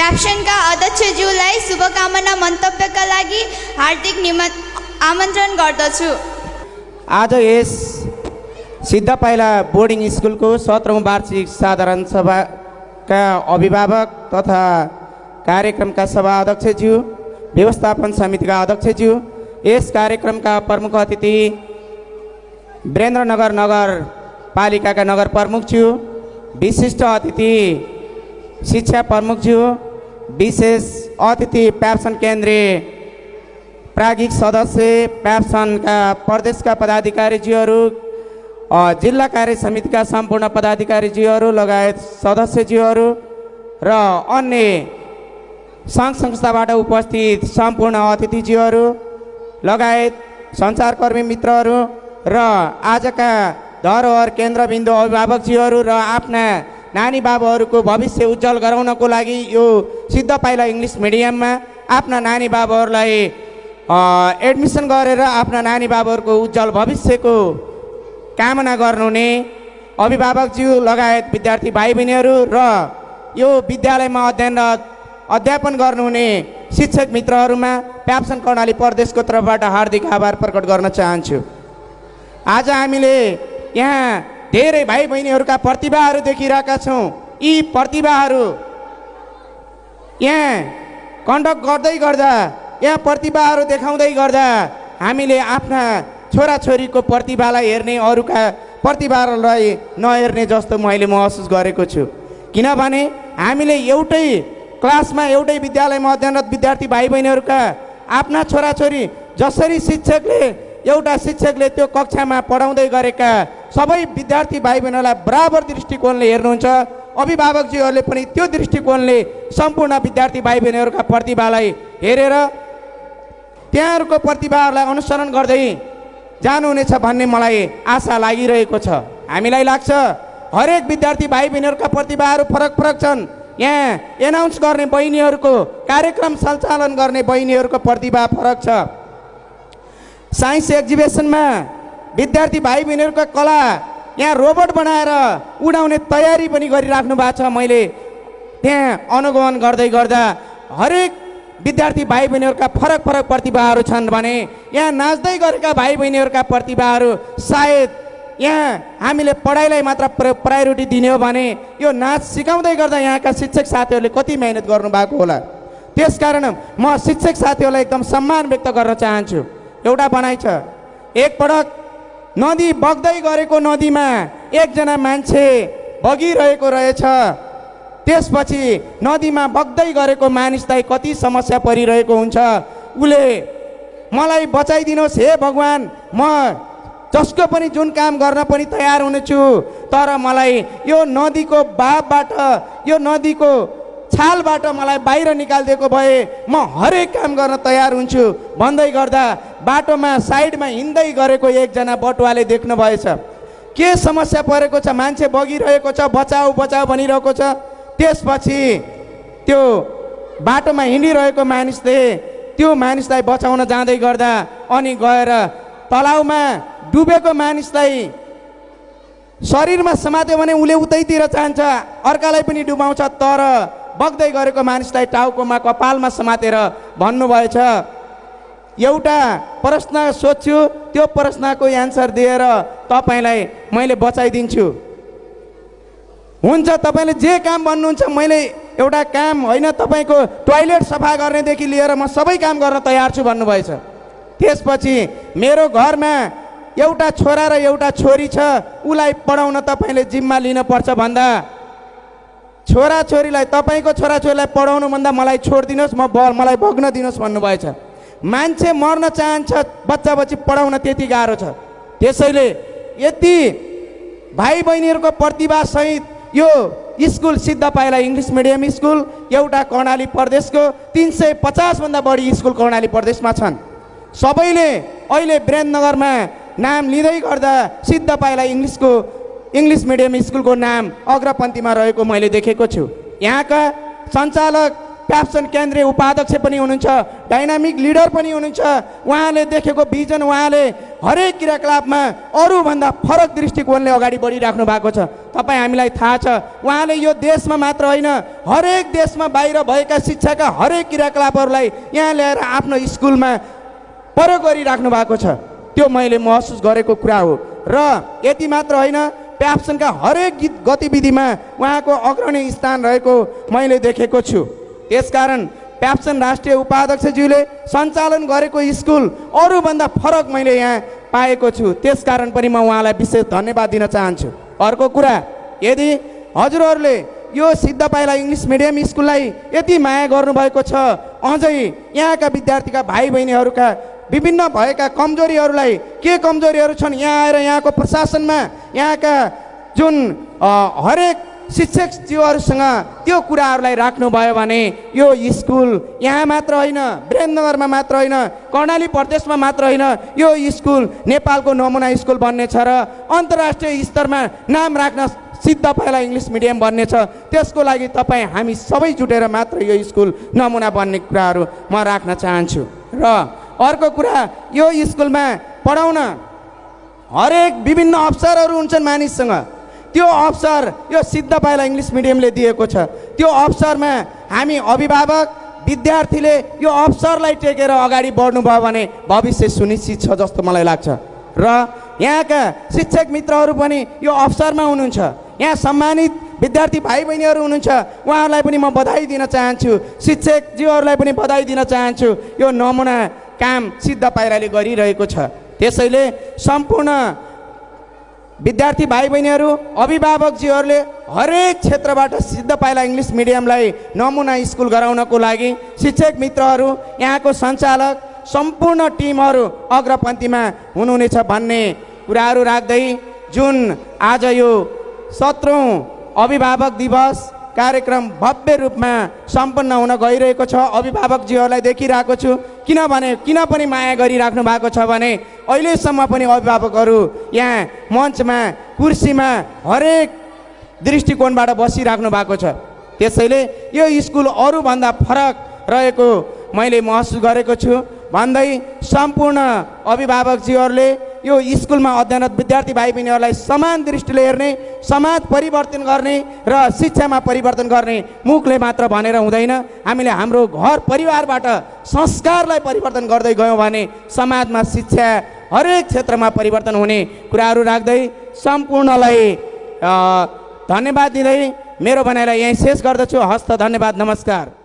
प्याप्सनका अध्यक्षज्यूलाई शुभकामना मन्तव्यका लागि हार्दिक आमन्त्रण गर्दछु। आज यस सिद्धपाइला बोर्डिङ स्कुलको 17औं वार्षिक साधारण सभाका अभिभावक तथा कार्यक्रमका सभा अध्यक्षज्यू, व्यवस्थापन समितिका अध्यक्षज्यू, यस कार्यक्रमका प्रमुख अतिथि वीरेन्द्रनगर नगरपालिकाका नगर प्रमुखज्यू, विशिष्ट अतिथि शिक्षा प्रमुखज्यू, विशेष अतिथि प्याप्सन केन्द्रीय प्राज्ञिक सदस्य, प्याप्सनका प्रदेशका पदाधिकारीज्यूहरू, जिल्ला कार्य समितिका सम्पूर्ण पदाधिकारीज्यूहरू लगायत सदस्यज्यूहरू र अन्य सङ्घ संस्थाबाट उपस्थित सम्पूर्ण अतिथिज्यूहरू लगायत सञ्चारकर्मी मित्रहरू र आजका धरोहर केन्द्रबिन्दु अभिभावकज्यूहरू र आफ्ना नानी बाबुहरूको भविष्य उज्जवल गराउनको लागि यो सिद्धपाइला इङ्ग्लिस मिडियममा आफ्ना नानी बाबुहरूलाई एडमिसन गरेर आफ्ना नानी बाबुहरूको उज्जवल भविष्यको कामना गर्नुहुने अभिभावकज्यू लगायत विद्यार्थी भाइ बहिनीहरू र यो विद्यालयमा अध्ययनरत अध्यापन गर्नुहुने शिक्षक मित्रहरूमा प्याप्सन कर्णाली प्रदेशको तर्फबाट हार्दिक आभार प्रकट गर्न चाहन्छु। आज हामीले यहाँ धेरै भाइ बहिनीहरूका प्रतिभाहरू देखिरहेका छौँ। यी प्रतिभाहरू यहाँ कन्डक्ट गर्दै गर्दा, यहाँ प्रतिभाहरू देखाउँदै गर्दा हामीले आफ्ना छोराछोरीको प्रतिभालाई हेर्ने, अरूका प्रतिभालाई नहेर्ने जस्तो मैले महसुस गरेको छु। किनभने हामीले एउटै क्लासमा एउटै विद्यालयमा अध्ययनरत विद्यार्थी भाइ बहिनीहरूका आफ्ना छोराछोरी जसरी एउटा शिक्षकले त्यो कक्षामा पढाउँदै गरेका सबै विद्यार्थी भाइ बहिनीहरूलाई बराबर दृष्टिकोणले हेर्नुहुन्छ। अभिभावकज्यूहरूले पनि त्यो दृष्टिकोणले सम्पूर्ण विद्यार्थी भाइ बहिनीहरूका प्रतिभालाई हेरेर त्यहाँहरूको प्रतिभाहरूलाई अनुसरण गर्दै जानुहुनेछ भन्ने मलाई आशा लागिरहेको छ। हामीलाई लाग्छ हरेक विद्यार्थी भाइ बहिनीहरूका प्रतिभाहरू फरक फरक छन्। यहाँ एनाउन्स गर्ने बहिनीहरूको, कार्यक्रम सञ्चालन गर्ने बहिनीहरूको प्रतिभा फरक छ। साइन्स एक्जिबिसनमा विद्यार्थी भाइ बहिनीहरूको कला यहाँ रोबोट बनाएर उडाउने तयारी पनि गरिराख्नु भएको छ। मैले त्यहाँ अनुगमन गर्दै गर्दा हरेक विद्यार्थी भाइ बहिनीहरूका फरक फरक प्रतिभाहरू छन् भने यहाँ नाच्दै गरेका भाइ बहिनीहरूका प्रतिभाहरू सायद यहाँ हामीले पढाइलाई मात्र प्रायोरिटी दिने हो भने यो नाच सिकाउँदै गर्दा यहाँका शिक्षक साथीहरूले कति मेहनत गर्नुभएको होला। त्यसकारण म शिक्षक साथीहरूलाई एकदम सम्मान व्यक्त गर्न चाहन्छु। एउटा भनाइ छ, एकपटक नदी बग्दै गरेको नदीमा एकजना मान्छे बगिरहेको रहेछ। त्यसपछि नदीमा बग्दै गरेको मानिसलाई कति समस्या परिरहेको हुन्छ। उसले मलाई बचाइदिनुहोस् हे भगवान्, म जसको पनि जुन काम गर्न पनि तयार हुनेछु, तर मलाई यो नदीको बहावबाट, यो नदीको छालबाट मलाई बाहिर निकालिदिएको भए म हरेक काम गर्न तयार हुन्छु भन्दै गर्दा बाटोमा साइडमा हिँड्दै गरेको एकजना बटुवाले देख्नु भएछ के समस्या परेको छ, मान्छे बगिरहेको छ, बचाऊ बचाऊ भनिरहेको छ। त्यसपछि त्यो बाटोमा हिँडिरहेको मानिसले त्यो मानिसलाई बचाउन जाँदै गर्दा अनि गएर तलाउमा डुबेको मानिसलाई शरीरमा समात्यो भने उसले उतैतिर चाहन्छ, अर्कालाई पनि डुबाउँछ, तर बग्दै गरेको मानिसलाई टाउकोमा कपालमा समातेर भन्नुभएछ, एउटा प्रश्न सोध्छु, त्यो प्रश्नको एन्सर दिएर तपाईँलाई मैले बचाइदिन्छु। हुन्छ, तपाईँले जे काम भन्नुहुन्छ, मैले एउटा काम होइन, तपाईँको टोयलेट सफा गर्नेदेखि लिएर म सबै काम गर्न तयार छु भन्नुभएछ। त्यसपछि मेरो घरमा एउटा छोरा र एउटा छोरी छ, उसलाई पढाउन तपाईँले जिम्मा लिनुपर्छ भन्दा छोराछोरीलाई, तपाईँको छोराछोरीलाई पढाउनु भन्दा मलाई छोडिदिनुहोस्, मलाई बग्न दिनुहोस् भन्नुभएछ। मान्छे मर्न चाहन्छ, बच्चा बच्ची पढाउन त्यति गाह्रो छ। त्यसैले यति भाइ बहिनीहरूको प्रतिभासहित यो स्कुल सिद्धपाइला इङ्ग्लिस मिडियम स्कुल एउटा कर्णाली प्रदेशको 350 भन्दा बढी स्कुल कर्णाली प्रदेशमा छन्। सबैले अहिले वीरेन्द्रनगरमा नाम लिँदै गर्दा सिद्धपाइला इङ्ग्लिस मिडियम स्कुलको नाम अग्रपन्थीमा रहेको मैले देखेको छु। यहाँका सञ्चालक प्याप्सन केन्द्रीय उपाध्यक्ष पनि हुनुहुन्छ, डाइनामिक लिडर पनि हुनुहुन्छ। उहाँले देखेको भिजन, उहाँले हरेक क्रियाकलापमा अरूभन्दा फरक दृष्टिकोणले अगाडि बढिराख्नु भएको छ। तपाईँ हामीलाई थाहा छ, उहाँले यो देशमा मात्र होइन, हरेक देशमा बाहिर भएका शिक्षाका हरेक क्रियाकलापहरूलाई यहाँ ल्याएर आफ्नो स्कुलमा प्रयोग गरिराख्नु भएको छ। त्यो मैले महसुस गरेको कुरा हो। र यति मात्र होइन, प्याप्सनका हरेक गतिविधिमा उहाँको अग्रणी स्थान रहेको मैले देखेको छु। त्यसकारण प्याप्सन राष्ट्रिय उपाध्यक्षज्यूले सञ्चालन गरेको स्कुल अरूभन्दा फरक मैले यहाँ पाएको छु। त्यसकारण पनि म उहाँलाई विशेष धन्यवाद दिन चाहन्छु। अर्को कुरा, यदि हजुरहरूले यो सिद्ध पाइला इङ्ग्लिस मिडियम स्कुललाई यति माया गर्नुभएको छ, अझै यहाँका विद्यार्थीका भाइ बहिनीहरूका विभिन्न भएका कमजोरीहरूलाई, के कमजोरीहरू छन्, यहाँ आएर यहाँको प्रशासनमा यहाँका जुन हरेक शिक्षकज्यूहरूसँग त्यो कुराहरूलाई राख्नुभयो भने यो स्कुल यहाँ मात्र होइन, वीरेन्द्रनगरमा मात्र होइन, कर्णाली प्रदेशमा मात्र होइन, यो स्कुल नेपालको नमुना स्कुल बन्नेछ र अन्तर्राष्ट्रिय स्तरमा नाम राख्न सिद्ध पाइला इङ्ग्लिस मिडियम बन्नेछ। त्यसको लागि तपाईँ हामी सबै जुटेर मात्र यो स्कुल नमुना बन्ने कुराहरू म राख्न चाहन्छु। र अर्को कुरा, यो स्कुलमा पढाउन हरेक विभिन्न अवसरहरू हुन्छन् मानिससँग। त्यो अवसर यो सिद्ध पाइला इङ्ग्लिस मिडियमले दिएको छ। त्यो अवसरमा हामी अभिभावक विद्यार्थीले यो अवसरलाई टेकेर अगाडि बढ्नुभयो भने भविष्य सुनिश्चित छ जस्तो मलाई लाग्छ। र यहाँका शिक्षक मित्रहरू पनि यो अवसरमा हुनुहुन्छ, यहाँ सम्मानित विद्यार्थी भाइ बहिनीहरू हुनुहुन्छ, उहाँहरूलाई पनि म बधाई दिन चाहन्छु, शिक्षकज्यूहरूलाई पनि बधाई दिन चाहन्छु। यो नमुना काम सिद्ध पाइलाले गरिरहेको छ। त्यसैले सम्पूर्ण विद्यार्थी भाइ बहिनीहरू, अभिभावकज्यूहरूले हरेक क्षेत्रबाट सिद्ध पाइला इङ्ग्लिस मिडियमलाई नमुना स्कुल गराउनको लागि शिक्षक मित्रहरू, यहाँको सञ्चालक, सम्पूर्ण टिमहरू अग्रपन्थीमा हुनुहुनेछ भन्ने कुराहरू राख्दै जुन आज यो 17औं अभिभावक दिवस कार्यक्रम भव्य रूपमा सम्पन्न हुन गइरहेको छ, अभिभावकज्यूहरूलाई देखिरहेको छु। किन पनि माया गरिराख्नु भएको छ भने अहिलेसम्म पनि अभिभावकहरू यहाँ मञ्चमा कुर्सीमा हरेक दृष्टिकोणबाट बसिराख्नु भएको छ। त्यसैले यो स्कुल अरूभन्दा फरक रहेको मैले महसुस गरेको छु भन्दै सम्पूर्ण अभिभावकज्यूहरूले यो स्कुलमा अध्ययनरत विद्यार्थी भाइ बहिनीहरूलाई समान दृष्टिले हेर्ने, समाज परिवर्तन गर्ने र शिक्षामा परिवर्तन गर्ने मुखले मात्र भनेर हुँदैन। हामीले हाम्रो घर परिवारबाट संस्कारलाई परिवर्तन गर्दै गयौँ भने समाजमा शिक्षा हरेक क्षेत्रमा परिवर्तन हुने कुराहरू राख्दै सम्पूर्णलाई धन्यवाद दिँदै मेरो भनाइलाई यहीँ शेष गर्दछु। हस्त, धन्यवाद, नमस्कार।